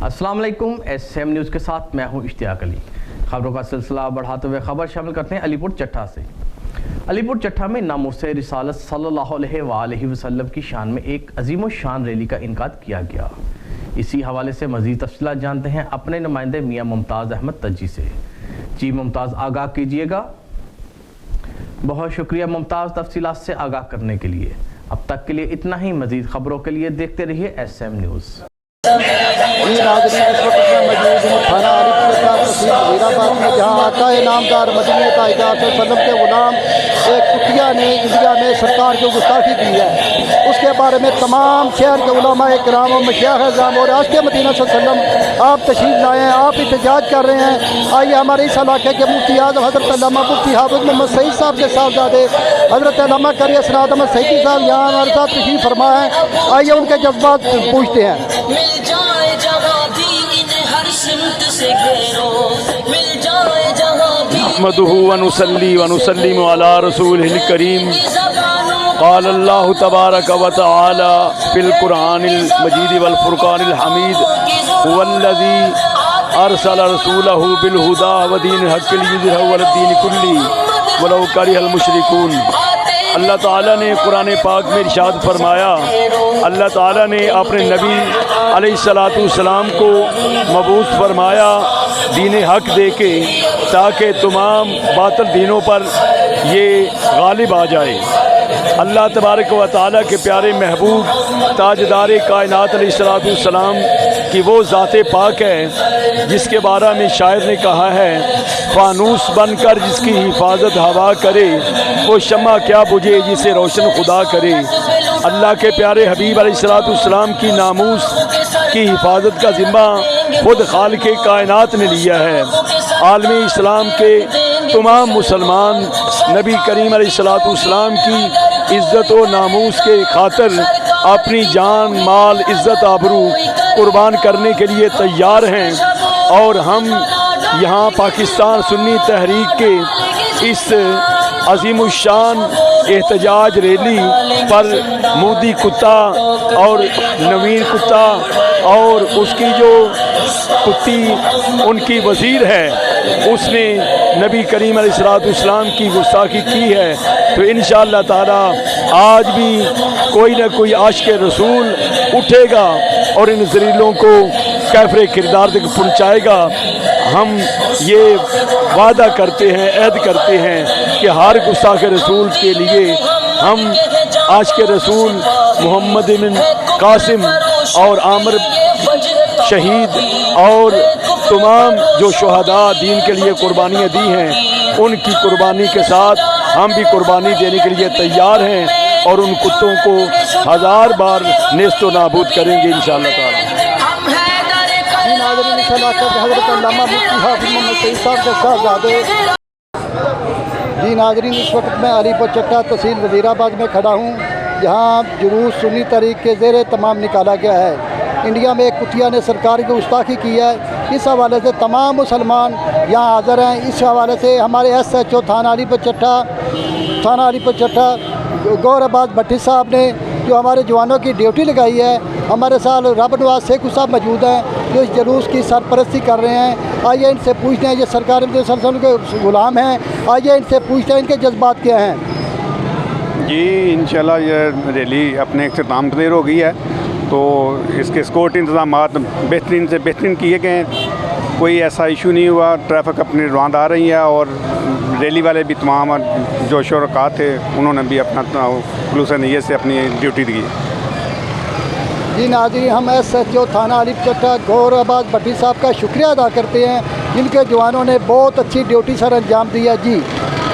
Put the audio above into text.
अस्सलाम वालेकुम। SM news के साथ मैं हूं इश्तियाक अली। खबरों का सिलसिला बढ़ाते हुए खबर शामिल करते हैं अलीपुर चट्टा से। अलीपुर चट्टा में नामुस्से रिसालत सल्लल्लाहु अलैहि वसल्लम की शान में एक अजीम शान रैली का इनकाद किया गया। इसी हवाले से मज़ीद तफसीलात जानते हैं अपने नुमाइंदे मियाँ मुमताज़ अहमद तज्जी से। जी मुमताज़, आगाह कीजिएगा। बहुत शुक्रिया मुमताज़, तफसीलात से आगाह करने के लिए। अब तक के लिए इतना ही। मज़ीद खबरों के लिए देखते रहिए SM न्यूज़। जहाँ आकाए नामदार मदीने ताइदार वसल्लम के गुलाम एक कुतिया ने इंडिया में सरकार की गुस्ताखी की है, उसके बारे में तमाम शहर के उलमा किराम और मशाइख और आज के मदीना वसल्लम आप तशरीफ लाए हैं, आप एहतजाज कर रहे हैं। आइए हमारे इस इलाके के मुफ्ती आज़म हज़रत अल्लामा मुफ्ती हाफिज़ मोहम्मद सईद साहब के साहबजादे हज़रत अल्लामा कारी असनाद अहमद सईदी साहब यहाँ हमारे साथ तशरीफ फरमा है। आइए उनके जज्बात पूछते हैं। नहमदुहु व नुसल्ली व नुसल्लिमु अला रसूलिल करीम। क़ाल अल्लाहु तबारक व तआला फ़िल क़ुरआनिल मजीद वल फ़ुरक़ानिल हमीद हुवल्लज़ी अरसल रसूलहु बिल हुदा व दीनिल हक़्क़ि लियुज़हिरहु अला दीनि कुल्ली वलौ करिहल मुशरिकून। अल्लाह ताला ने कुरान पाक में इरशाद फरमाया, अल्लाह ताला ने अपने नबी अलैहिस्सलाम को मबूस फरमाया दीन हक दे के, ताकि तमाम बातिल दीनों पर ये गालिब आ जाए। अल्लाह तबारक व तआला के प्यारे महबूब ताजदार कायनात अलैहिस्सलाम की वो ज़ाते पाक है जिसके बारे में शायर ने कहा है, फानूस बनकर जिसकी हिफाजत हवा करे, वो शम्मा क्या बुझे जिसे रोशन खुदा करे। अल्लाह के प्यारे हबीब अलैहिस्सलाम की नामूस की हिफाजत का ज़िम्मा खुद खालिक कायनात ने लिया है। आलमी इस्लाम के तमाम मुसलमान नबी करीम अलैहिस्सलाम की इज़्ज़त व नामूस के खातिर अपनी जान माल इज़्ज़त आबरू कुर्बान करने के लिए तैयार हैं। और हम यहाँ पाकिस्तान सुन्नी तहरीक के इस अज़ीमुश्शान एहतजाज रैली पर मोदी कुत्ता और नवीन कुत्ता और उसकी जो कुत्ती उनकी वज़ीर है, उसने नबी करीम अलैहिस्सलाम की गुस्ताखी की है। तो इंशाअल्लाह ताला आज भी कोई ना कोई आशिक़ रसूल उठेगा और इन ज़लीलों को कैफ़रे किरदार तक पहुँचाएगा। हम ये वादा करते हैं, ऐद करते हैं कि हर गुस्ताख रसूल के लिए हम आशिक़ रसूल मोहम्मद बिन कासिम और आमिर शहीद और तमाम जो शुहदा दीन के लिए कुर्बानियाँ दी हैं, उनकी कुर्बानी के साथ हम भी कुर्बानी देने के लिए तैयार हैं और उन कुत्तों को 1000 बार नेस्त व नाबूद करेंगे इंशाअल्लाह ताला। जी नाज़रीन, इस वक्त मैं अलीपुर चट्टा तहसील वज़ीराबाद में खड़ा हूँ, जहाँ जुलूस सुन्नी तरीक़ के ज़ेरे तमाम निकाला गया है। इंडिया में एक कुतिया ने सरकार की गुस्ताखी की है, इस हवाले से तमाम मुसलमान यहाँ हाज़िर हैं। इस हवाले से हमारे SHO थाना अलीपुर चट्टा गौरबाज भट्टी साहब ने जो हमारे जवानों की ड्यूटी लगाई है, हमारे साथ रब नवाज शेख साहब मौजूद हैं जो इस जुलूस की सरपरस्ती कर रहे हैं। आइए इनसे पूछते हैं, ये सरकार के गुलाम हैं, आइए इनसे पूछते हैं इनके जज्बात क्या हैं। जी इंशाल्लाह ये रैली अपने इख्तिताम पज़ीर हो गई है, तो इसके सिक्योरिटी इंतज़ामात बेहतरीन से बेहतरीन किए गए हैं। कोई ऐसा इशू नहीं हुआ, ट्रैफिक अपनी रवानद आ रही है और रैली वाले भी तमाम जो शुरका थे उन्होंने भी अपना खुलूस नीयत से अपनी ड्यूटी दी। जी नाज़रीन, हम SHO थाना अलीपुर चट्टा गौरबाज भट्टी साहब का शुक्रिया अदा करते हैं, जिनके जवानों ने बहुत अच्छी ड्यूटी सर अंजाम दी है। जी